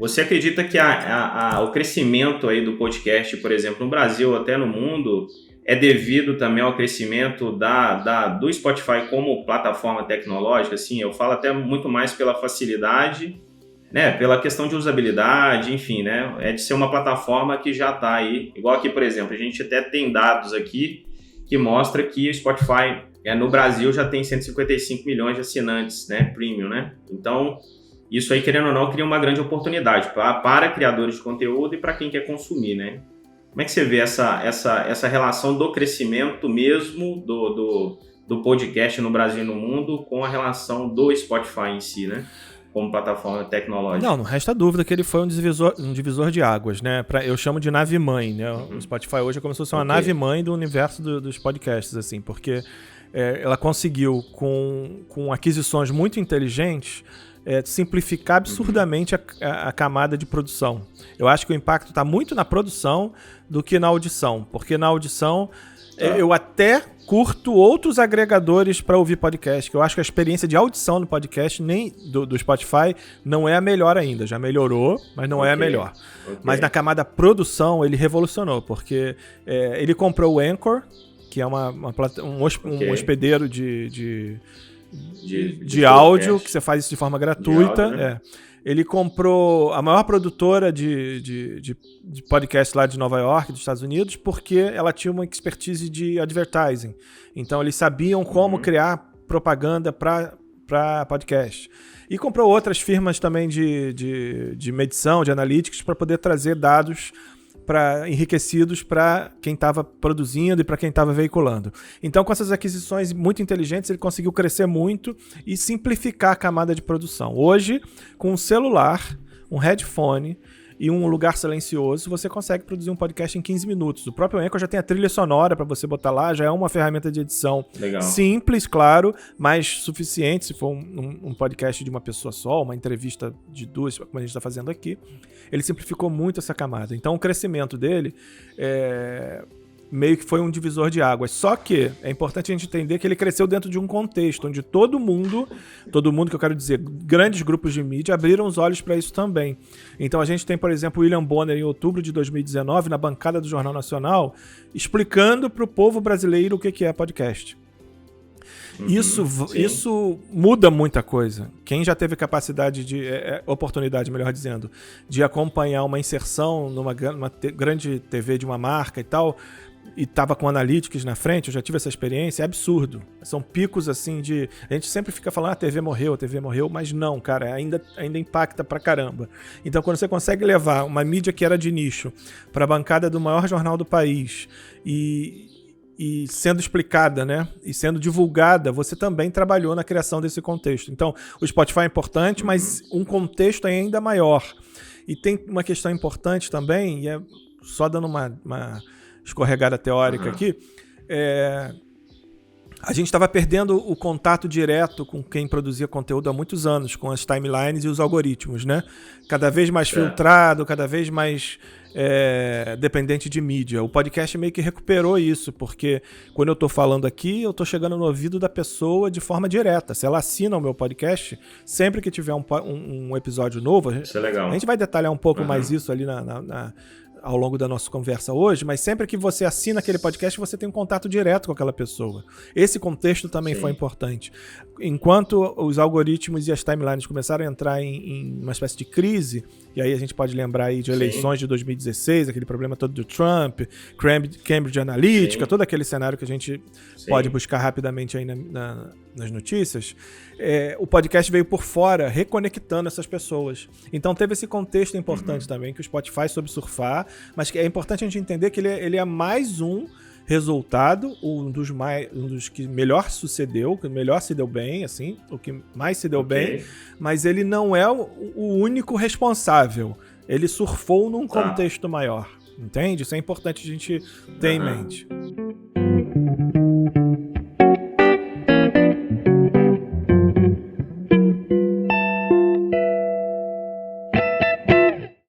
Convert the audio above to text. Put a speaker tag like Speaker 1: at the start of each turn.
Speaker 1: Você acredita que o crescimento aí do podcast, por exemplo, no Brasil, até no mundo, é devido também ao crescimento do Spotify como plataforma tecnológica? Assim, eu falo até muito mais pela facilidade, né, pela questão de usabilidade, enfim, né, é de ser uma plataforma que já está aí. Igual aqui, por exemplo, a gente até tem dados aqui que mostra que o Spotify no Brasil já tem 155 milhões de assinantes, né, premium, né? Então, isso aí, querendo ou não, cria uma grande oportunidade para criadores de conteúdo e para quem quer consumir, né? Como é que você vê essa relação do crescimento mesmo do podcast no Brasil e no mundo com a relação do Spotify em si, né? Como plataforma tecnológica?
Speaker 2: Não resta dúvida que ele foi um divisor de águas, né? Eu chamo de nave-mãe, né? O Spotify hoje começou a ser uma nave-mãe do universo dos podcasts, assim, porque ela conseguiu, com aquisições muito inteligentes, simplificar absurdamente a camada de produção. Eu acho que o impacto está muito na produção do que na audição, porque na audição eu até curto outros agregadores para ouvir podcast, que eu acho que a experiência de audição no podcast nem do Spotify não é a melhor ainda. Já melhorou, mas não é a melhor. Mas na camada produção ele revolucionou, porque ele comprou o Anchor, que é um hospedeiro de áudio, que você faz isso de forma gratuita. Áudio, né? Ele comprou a maior produtora de podcast lá de Nova York, dos Estados Unidos, porque ela tinha uma expertise de advertising. Então, eles sabiam como criar propaganda para podcast. E comprou outras firmas também de medição, de analytics, para poder trazer dados enriquecidos para quem estava produzindo e para quem estava veiculando. Então, com essas aquisições muito inteligentes, ele conseguiu crescer muito e simplificar a camada de produção. Hoje, com um celular, um headphone e um lugar silencioso, você consegue produzir um podcast em 15 minutos. O próprio Anchor já tem a trilha sonora para você botar lá, já é uma ferramenta de edição simples, claro, mas suficiente se for um podcast de uma pessoa só, uma entrevista de duas, como a gente está fazendo aqui. Ele simplificou muito essa camada. Então, o crescimento dele meio que foi um divisor de águas. Só que é importante a gente entender que ele cresceu dentro de um contexto onde todo mundo que eu quero dizer, grandes grupos de mídia, abriram os olhos para isso também. Então a gente tem, por exemplo, o William Bonner em outubro de 2019, na bancada do Jornal Nacional, explicando para o povo brasileiro o que é podcast. Isso muda muita coisa. Quem já teve capacidade oportunidade, melhor dizendo, de acompanhar uma inserção numa grande TV de uma marca e tal, e tava com analytics na frente, eu já tive essa experiência, é absurdo. São picos assim de... A gente sempre fica falando, a TV morreu, mas não, cara, ainda impacta pra caramba. Então, quando você consegue levar uma mídia que era de nicho pra bancada do maior jornal do país e sendo explicada, né? E sendo divulgada, você também trabalhou na criação desse contexto. Então, o Spotify é importante, mas um contexto é ainda maior. E tem uma questão importante também, e é só dando uma escorregada teórica aqui, a gente estava perdendo o contato direto com quem produzia conteúdo há muitos anos, com as timelines e os algoritmos, né? Cada vez mais filtrado, cada vez mais dependente de mídia. O podcast meio que recuperou isso, porque quando eu estou falando aqui, eu estou chegando no ouvido da pessoa de forma direta. Se ela assina o meu podcast, sempre que tiver um episódio novo,
Speaker 1: isso é legal.
Speaker 2: A gente vai detalhar um pouco mais isso ali ao longo da nossa conversa hoje, mas sempre que você assina aquele podcast, você tem um contato direto com aquela pessoa. Esse contexto também foi importante. Enquanto os algoritmos e as timelines começaram a entrar em uma espécie de crise, e aí a gente pode lembrar aí de eleições de 2016, aquele problema todo do Trump, Cambridge Analytica, todo aquele cenário que a gente pode buscar rapidamente aí nas notícias, o podcast veio por fora, reconectando essas pessoas. Então teve esse contexto importante também, que o Spotify soube surfar, mas que é importante a gente entender que ele é mais um resultado, um dos que melhor sucedeu, que melhor se deu bem, assim, o que mais se deu bem, mas ele não é o único responsável. Ele surfou num contexto maior, entende? Isso é importante a gente ter em mente.